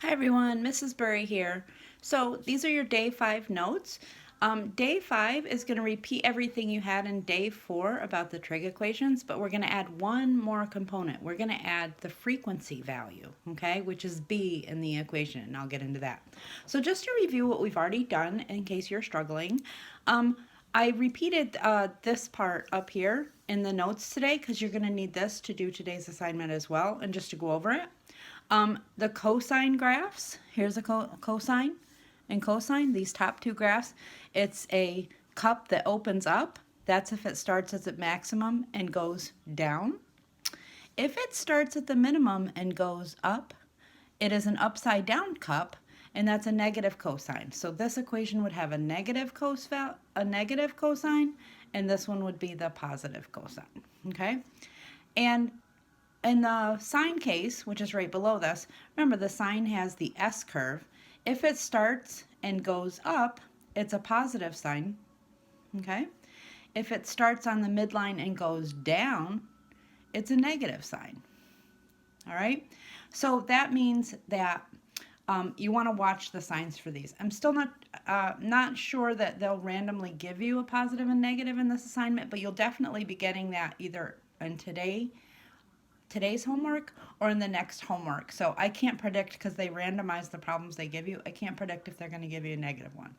Hi everyone, Mrs. Burry here. So these are your day 5 notes. Day 5 is going to repeat everything you had in day 4 about the trig equations, but we're going to add one more component. We're going to add the frequency value, okay, which is b in the equation, and I'll get into that. So just to review what we've already done in case you're struggling, I repeated this part up here in the notes today because you're going to need this to do today's assignment as well, and just to go over it. The cosine graphs, here's a cosine and cosine, these top two graphs. It's a cup that opens up. That's if it starts at the maximum and goes down. If it starts at the minimum and goes up, it is an upside down cup, and that's a negative cosine. So this equation would have a negative cosine, and this one would be the positive cosine, okay? And in the sine case, which is right below this, remember the sine has the S curve. If it starts and goes up, it's a positive sine, okay? If it starts on the midline and goes down, it's a negative sine, all right? So that means that you want to watch the signs for these. I'm still not sure that they'll randomly give you a positive and negative in this assignment, but you'll definitely be getting that either in today's homework or in the next homework. So I can't predict because they randomize the problems they give you. I can't predict if they're going to give you a negative one.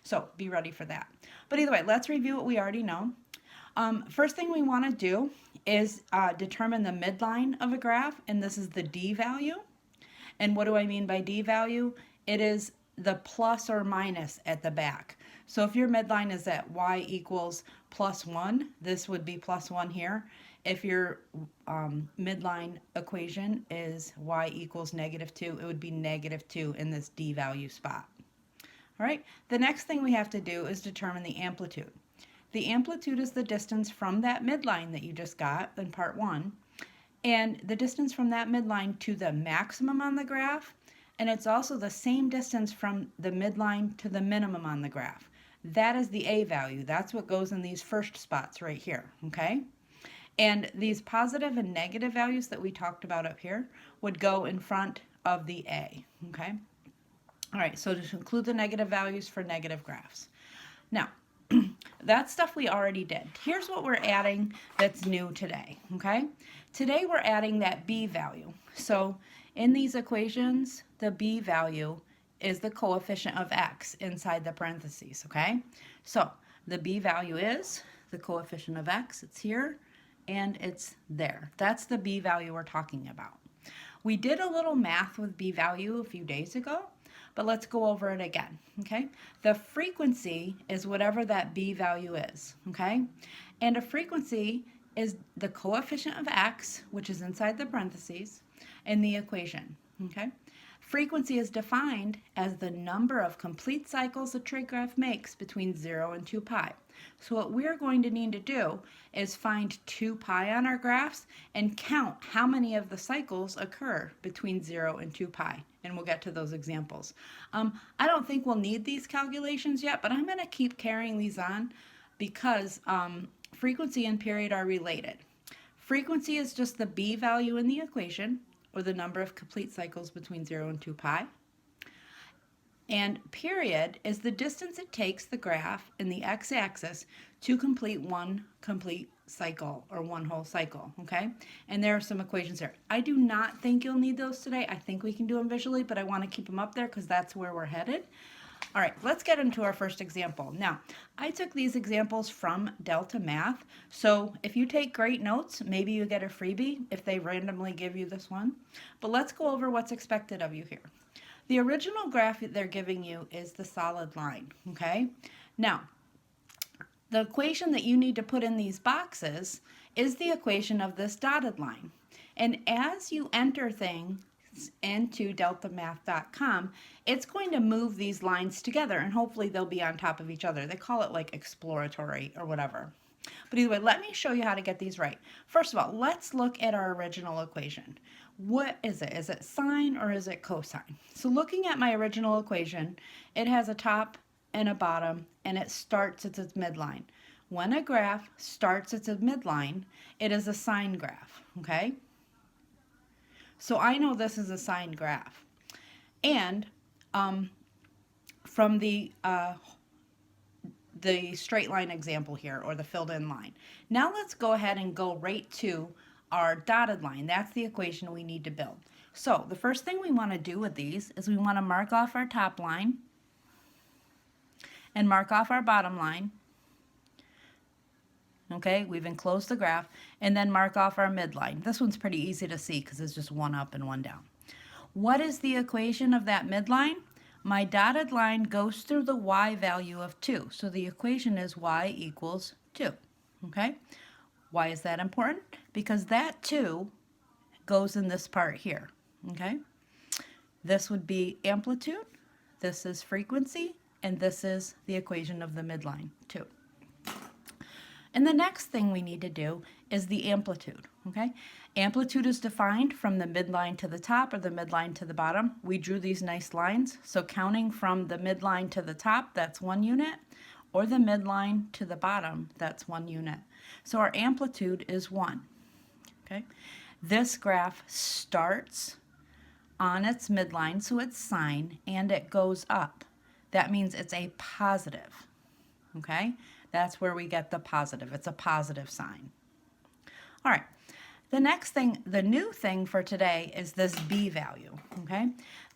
So be ready for that. But either way, let's review what we already know. First thing we want to do is determine the midline of a graph, and this is the D value. And what do I mean by D value? It is the plus or minus at the back. So if your midline is at y equals +1, this would be +1 here. If your midline equation is y equals -2, it would be -2 in this D value spot. All right, the next thing we have to do is determine the amplitude. The amplitude is the distance from that midline that you just got in part 1, and the distance from that midline to the maximum on the graph, and it's also the same distance from the midline to the minimum on the graph. That is the A value. That's what goes in these first spots right here, okay? And these positive and negative values that we talked about up here would go in front of the A, okay? All right, so to include the negative values for negative graphs. Now, that stuff we already did. Here's what we're adding that's new today, okay? Today we're adding that B value. So in these equations, the B value is the coefficient of x inside the parentheses, okay? So the B value is the coefficient of x. It's here and it's there. That's the B value we're talking about. We did a little math with B value a few days ago, but let's go over it again, okay? The frequency is whatever that B value is, okay? And a frequency is the coefficient of x, which is inside the parentheses, in the equation, okay? Frequency is defined as the number of complete cycles a trig graph makes between 0 and 2 pi. So what we're going to need to do is find 2 pi on our graphs and count how many of the cycles occur between 0 and 2 pi. And we'll get to those examples. I don't think we'll need these calculations yet, but I'm going to keep carrying these on because frequency and period are related. Frequency is just the B value in the equation, or the number of complete cycles between 0 and 2 pi. And period is the distance it takes the graph in the x-axis to complete one complete cycle, or one whole cycle, okay? And there are some equations there. I do not think you'll need those today. I think we can do them visually, but I want to keep them up there because that's where we're headed. All right, let's get into our first example. Now, I took these examples from Delta Math, so if you take great notes, maybe you get a freebie if they randomly give you this one. But let's go over what's expected of you here. The original graph that they're giving you is the solid line, okay? Now, the equation that you need to put in these boxes is the equation of this dotted line. And as you enter things into deltamath.com, it's going to move these lines together, and hopefully they'll be on top of each other. They call it like exploratory or whatever. But either way, let me show you how to get these right. First of all, let's look at our original equation. What is it? Is it sine or is it cosine? So looking at my original equation, it has a top and a bottom, and it starts at its midline. When a graph starts at its midline, it is a sine graph, okay? So I know this is a sine graph. and from the straight line example here, or the filled in line. Now let's go ahead and go right to our dotted line. That's the equation we need to build. So the first thing we want to do with these is we want to mark off our top line and mark off our bottom line. Okay, we've enclosed the graph, and then mark off our midline. This one's pretty easy to see because it's just one up and one down. What is the equation of that midline? My dotted line goes through the y value of 2. So the equation is y equals 2. Okay? Why is that important? Because that 2 goes in this part here. Okay? This would be amplitude, this is frequency, and this is the equation of the midline, 2. And the next thing we need to do is the amplitude, okay? Amplitude is defined from the midline to the top or the midline to the bottom. We drew these nice lines, so counting from the midline to the top, that's 1 unit, or the midline to the bottom, that's 1 unit. So our amplitude is 1, okay? This graph starts on its midline, so it's sine, and it goes up. That means it's a positive, okay? That's where we get the positive. It's a positive sign. All right. The next thing, the new thing for today is this B value, okay?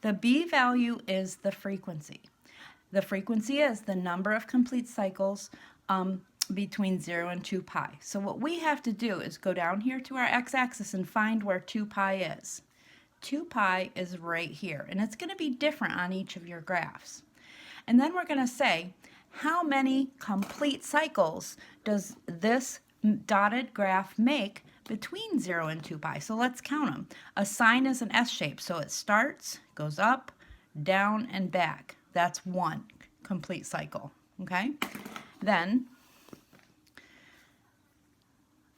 The B value is the frequency. The frequency is the number of complete cycles between 0 and 2 pi. So what we have to do is go down here to our x-axis and find where 2 pi is. 2 pi is right here, and it's going to be different on each of your graphs. And then we're going to say, how many complete cycles does this dotted graph make between 0 and 2 pi? So let's count them. A sine is an S shape, so it starts, goes up, down, and back. That's 1 complete cycle, okay? Then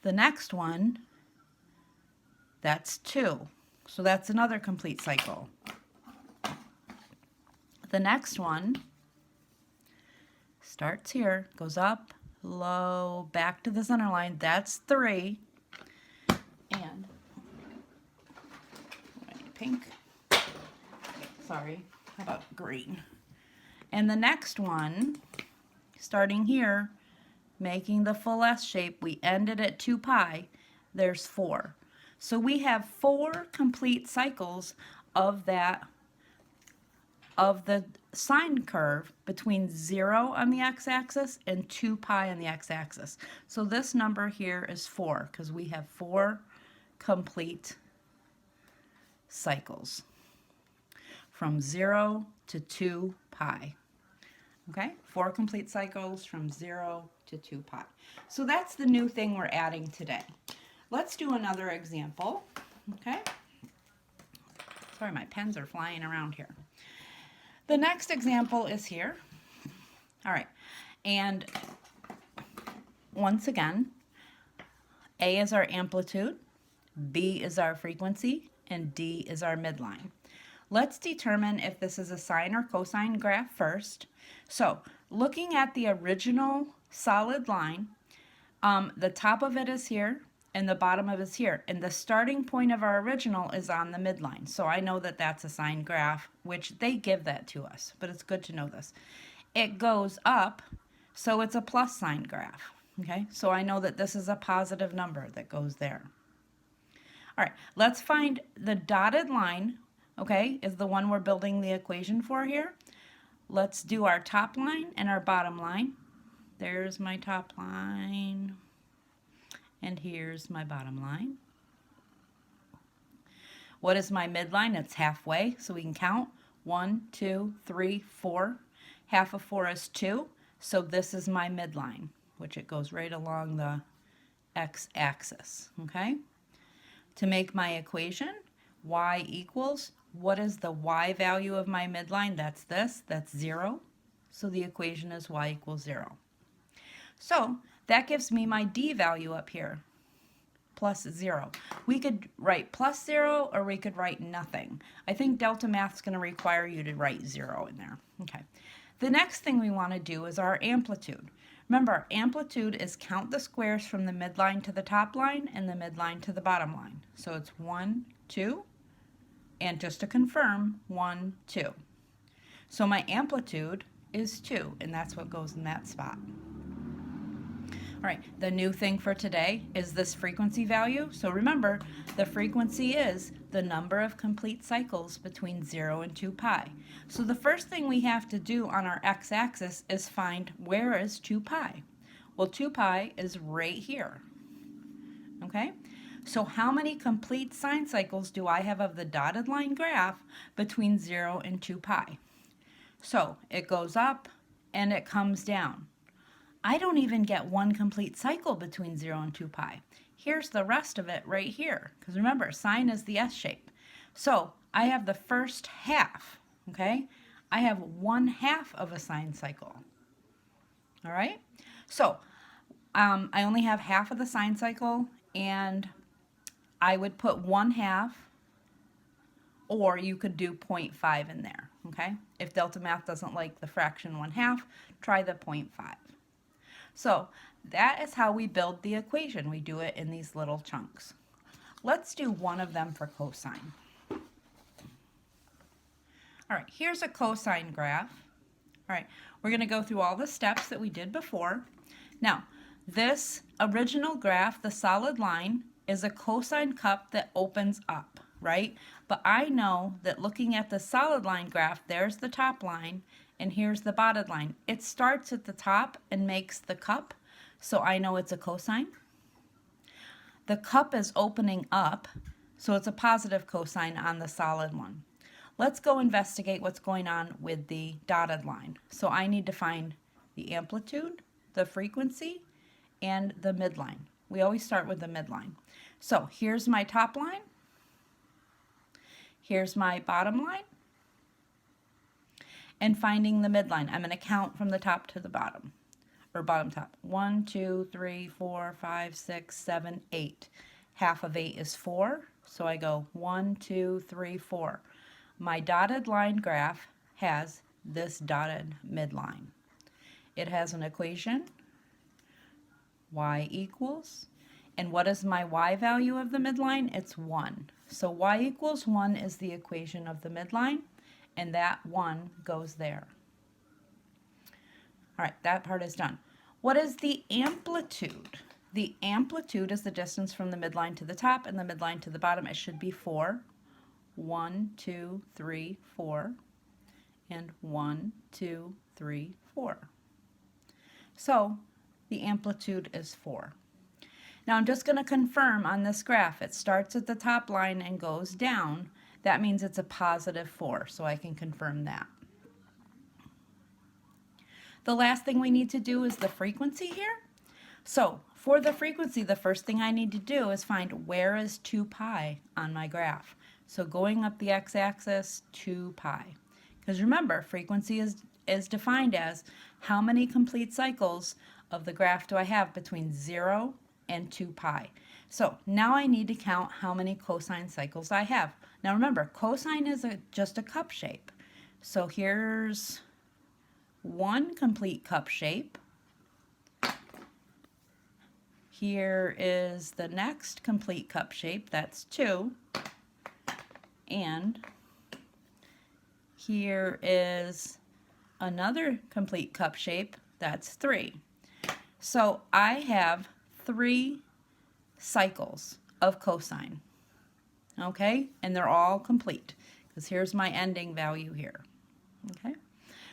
the next one, that's 2. So that's another complete cycle. The next one starts here, goes up, low, back to the center line. That's 3. And pink. Sorry, how about green? And the next one, starting here, making the full S shape, we ended at 2 pi. There's 4. So we have 4 complete cycles of that, of the sine curve between 0 on the x-axis and 2 pi on the x-axis. So this number here is 4 because we have 4 complete cycles from 0 to 2 pi. Okay, 4 complete cycles from 0 to 2 pi. So that's the new thing we're adding today. Let's do another example. Okay. Sorry, my pens are flying around here. The next example is here. All right, and once again, A is our amplitude, B is our frequency, and D is our midline. Let's determine if this is a sine or cosine graph first. So, looking at the original solid line, the top of it is here, and the bottom of it is here. And the starting point of our original is on the midline. So I know that that's a sine graph, which they give that to us, but it's good to know this. It goes up, so it's a plus sign graph, okay? So I know that this is a positive number that goes there. All right, let's find the dotted line, okay, is the one we're building the equation for here. Let's do our top line and our bottom line. There's my top line. And here's my bottom line. What is my midline? It's halfway, so we can count. 1, 2, 3, 4. Half of 4 is 2, so this is my midline, which it goes right along the x-axis, okay? To make my equation, y equals, what is the y value of my midline? That's this, that's 0. So the equation is y equals 0. So that gives me my D value up here, plus 0. We could write plus 0 or we could write nothing. I think Delta Math's going to require you to write 0 in there. Okay. The next thing we want to do is our amplitude. Remember, amplitude is count the squares from the midline to the top line and the midline to the bottom line. So it's 1, 2, And just to confirm, 1, 2. So my amplitude is 2, and that's what goes in that spot. All right, the new thing for today is this frequency value. So remember, the frequency is the number of complete cycles between 0 and 2 pi. So the first thing we have to do on our x-axis is find where is 2 pi. Well, 2 pi is right here, okay? So how many complete sine cycles do I have of the dotted line graph between 0 and 2 pi? So it goes up and it comes down. I don't even get one complete cycle between 0 and 2 pi. Here's the rest of it right here, because remember, sine is the S shape. So I have the first half, okay? I have 1/2 of a sine cycle, all right? So I only have half of the sine cycle, and I would put 1/2, or you could do 0.5 in there, okay? If Delta Math doesn't like the fraction 1/2, try the 0.5. So that is how we build the equation. We do it in these little chunks. Let's do one of them for cosine. All right, here's a cosine graph. All right, we're going to go through all the steps that we did before. Now, this original graph, the solid line, is a cosine cup that opens up, right? But I know that looking at the solid line graph, there's the top line, and here's the bottom line. It starts at the top and makes the cup, so I know it's a cosine. The cup is opening up, so it's a positive cosine on the solid one. Let's go investigate what's going on with the dotted line. So I need to find the amplitude, the frequency, and the midline. We always start with the midline. So here's my top line. Here's my bottom line. And finding the midline, I'm going to count from the top to the bottom, or bottom top. 1, 2, 3, 4, 5, 6, 7, 8. Half of 8 is 4, so I go 1, 2, 3, 4. My dotted line graph has this dotted midline. It has an equation, y equals, and what is my y value of the midline? It's 1. So y equals 1 is the equation of the midline, and that 1 goes there. All right, that part is done. What is the amplitude? The amplitude is the distance from the midline to the top and the midline to the bottom. It should be 4. 1, 2, 3, 4, and 1, 2, 3, 4. So the amplitude is 4. Now I'm just going to confirm on this graph. It starts at the top line and goes down. That means it's a positive 4, so I can confirm that. The last thing we need to do is the frequency here. So for the frequency, the first thing I need to do is find where is 2 pi on my graph. So going up the x-axis, 2 pi. Because remember, frequency is defined as how many complete cycles of the graph do I have between 0 and 2 pi. So now I need to count how many cosine cycles I have. Now remember, cosine is just a cup shape. So here's one complete cup shape. Here is the next complete cup shape, that's 2. And here is another complete cup shape, that's 3. So I have 3 cycles of cosine, okay? And they're all complete, because here's my ending value here, okay?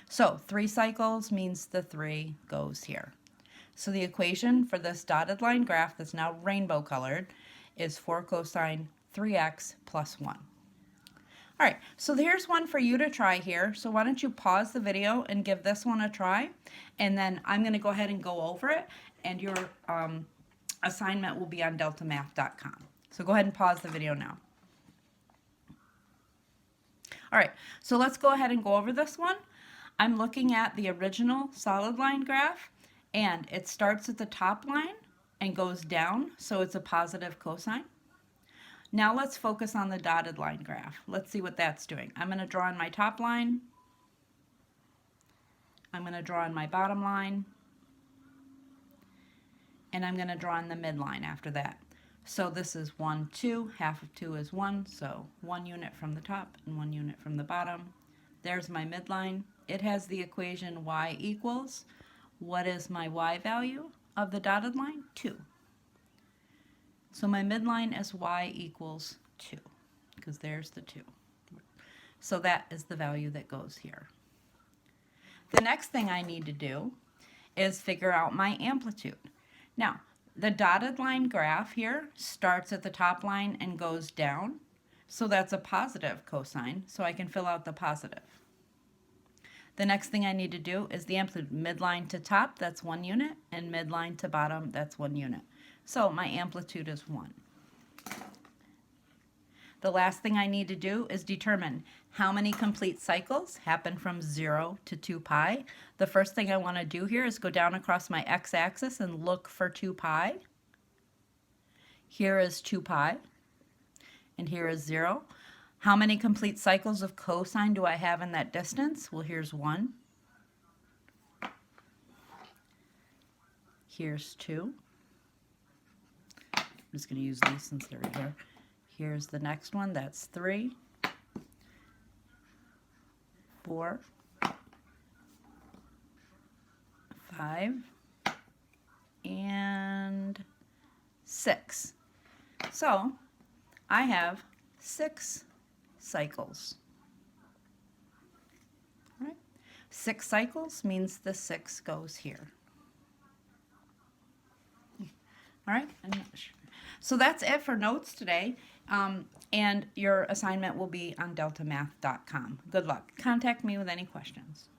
So 3 cycles means the 3 goes here. So the equation for this dotted line graph that's now rainbow colored is 4 cosine 3x plus 1. All right, so here's one for you to try here. So why don't you pause the video and give this one a try, and then I'm going to go ahead and go over it, and your assignment will be on deltamath.com. So go ahead and pause the video now. All right, so let's go ahead and go over this one. I'm looking at the original solid line graph, and it starts at the top line and goes down, so it's a positive cosine. Now let's focus on the dotted line graph. Let's see what that's doing. I'm going to draw on my top line. I'm going to draw on my bottom line. And I'm going to draw on the midline after that. So this is 1, 2. Half of 2 is 1, so 1 unit from the top and 1 unit from the bottom. There's my midline. It has the equation y equals, what is my y value of the dotted line? 2. So my midline is y equals 2, because there's the 2. So that is the value that goes here. The next thing I need to do is figure out my amplitude. Now, the dotted line graph here starts at the top line and goes down. So that's a positive cosine, so I can fill out the positive. The next thing I need to do is the amplitude. Midline to top, that's 1 unit, and midline to bottom, that's 1 unit. So my amplitude is 1. The last thing I need to do is determine how many complete cycles happen from 0 to 2 pi. The first thing I want to do here is go down across my x-axis and look for 2 pi. Here is 2 pi, and here is 0. How many complete cycles of cosine do I have in that distance? Well, here's 1. Here's 2. I'm just going to use these since they're here. Here's the next one, that's 3, 4, 5, and 6. So I have 6 cycles. All right. 6 cycles means the 6 goes here. All right. So that's it for notes today. And your assignment will be on deltamath.com. Good luck. Contact me with any questions.